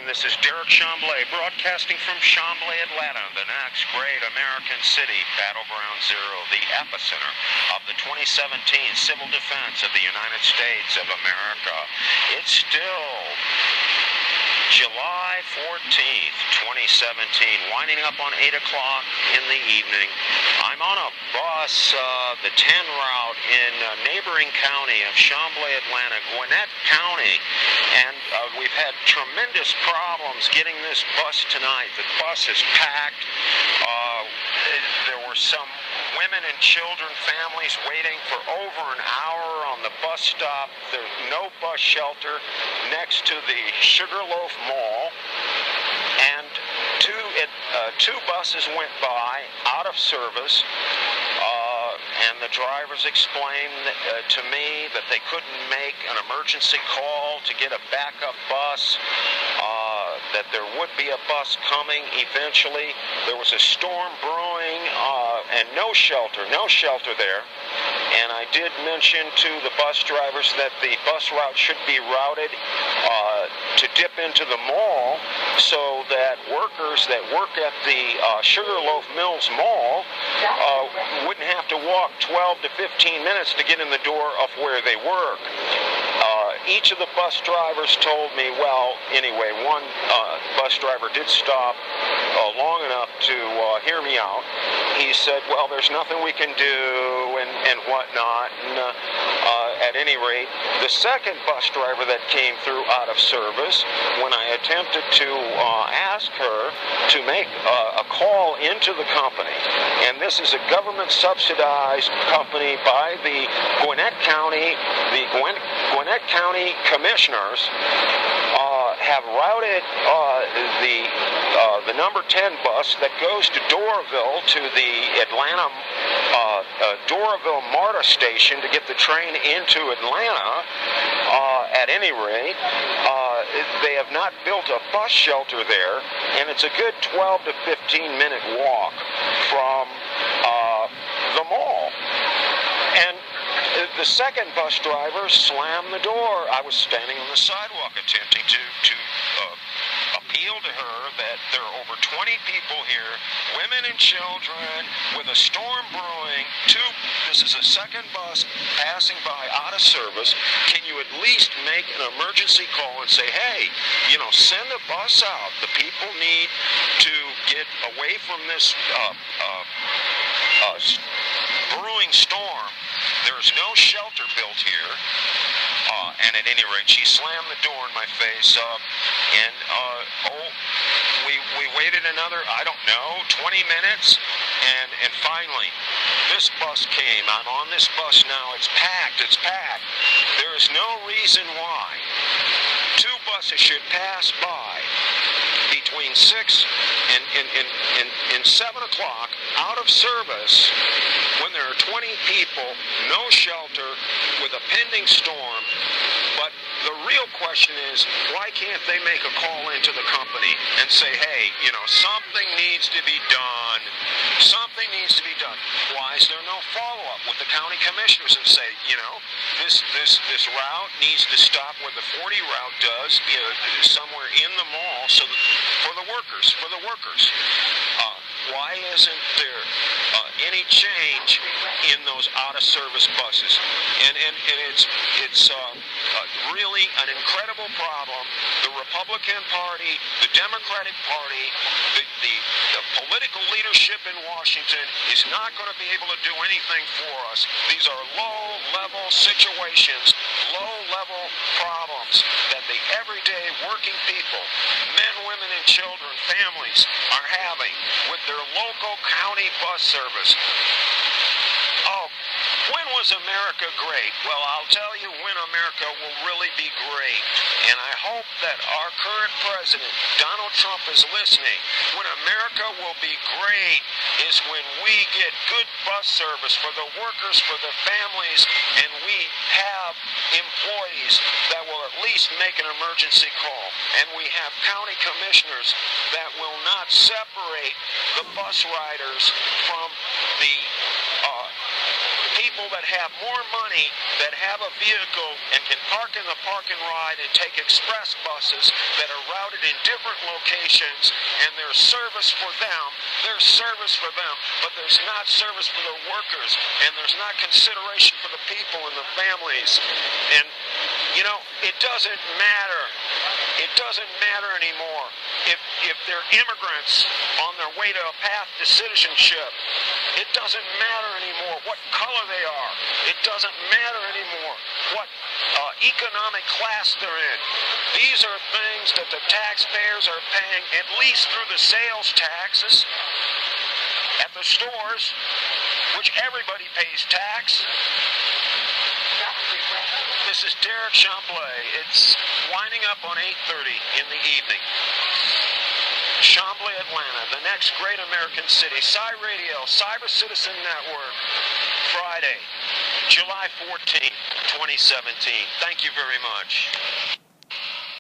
This is Derek Chamblee, broadcasting from Chamblee, Atlanta, the next great American city, Battleground Zero, the epicenter of the 2017 Civil Defense of the United States of America. It's still July 14th, 2017, winding up on 8 o'clock in the evening. I'm on a bus, the 10 route in neighboring county of Chamblee, Atlanta, Gwinnett County, and we've had tremendous problems getting this bus tonight. The bus is packed. There were some women and children, families waiting for over an hour on the bus stop. There's no bus shelter next to the Sugarloaf Mall, and two buses went by out of service, and the drivers explained to me that they couldn't make an emergency call to get a backup bus, that there would be a bus coming eventually. There was a storm brewing, and no shelter there. And I did mention to the bus drivers that the bus route should be routed to dip into the mall so that workers that work at the Sugarloaf Mills Mall wouldn't have to walk 12 to 15 minutes to get in the door of where they work. Each of the bus drivers told me, well, anyway, one bus driver did stop long enough to hear me out. He said, well, there's nothing we can do and whatnot. And at any rate, the second bus driver that came through out of service, when I attempted to ask her to make a call into the company, and this is a government-subsidized company by the Gwinnett County, Commissioners, have routed the number 10 bus that goes to Doraville, to the Atlanta Doraville MARTA station to get the train into Atlanta. At any rate, they have not built a bus shelter there, and it's a good 12 to 15 minute walk from the mall. And the second bus driver slammed the door. I was standing on the sidewalk attempting to appeal to her that there are over 20 people here, women and children, with a storm brewing. This is a second bus passing by out of service. Can you at least make an emergency call and say, hey, send a bus out. The people need to get away from this brewing storm. There's no shelter built here. And at any rate, she slammed the door in my face, and we waited another, 20 minutes, and finally, this bus came. I'm on this bus now. It's packed. There is no reason why two buses should pass by between 6 and 7 o'clock out of service when there are 20 people, no shelter, with a pending storm. But the real question is, why can't they make a call into the company and say, hey, something needs to be done. Something needs to be done. Why is there no follow-up with the county commissioners and say, this route needs to stop where the 40 route does, somewhere in the mall, so that, for the workers. Why isn't there any change in those out-of-service buses? And it's really an incredible problem. The Republican Party, the Democratic Party, the political leadership in Washington is not going to be able to do anything for us. These are low-level situations, low-level problems that the everyday working people, men, women, and children, families, are having with their local county bus service. Oh, when was America great? Well, I'll tell you when America will really be great. And I hope that our current president, Donald Trump, is listening. When America will be great is when we get good bus service for the workers, for the families, and we have employees that will at least make an emergency call. And we have county commissioners that will not separate the bus riders from the people people that have more money, that have a vehicle and can park in the park and ride and take express buses that are routed in different locations, and there's service for them, but there's not service for the workers, and there's not consideration for the people and the families. And, you know, it doesn't matter. It doesn't matter anymore if they're immigrants on their way to a path to citizenship. It doesn't matter anymore what color they are. It doesn't matter anymore what economic class they're in. These are things that the taxpayers are paying, at least through the sales taxes at the stores, which everybody pays tax. This is Derek Chamblee. It's winding up on 8:30 in the evening. Chamblee, Atlanta, the next great American city. CYRADYO, Cyber Citizen Network, Friday, July 14th, 2017. Thank you very much.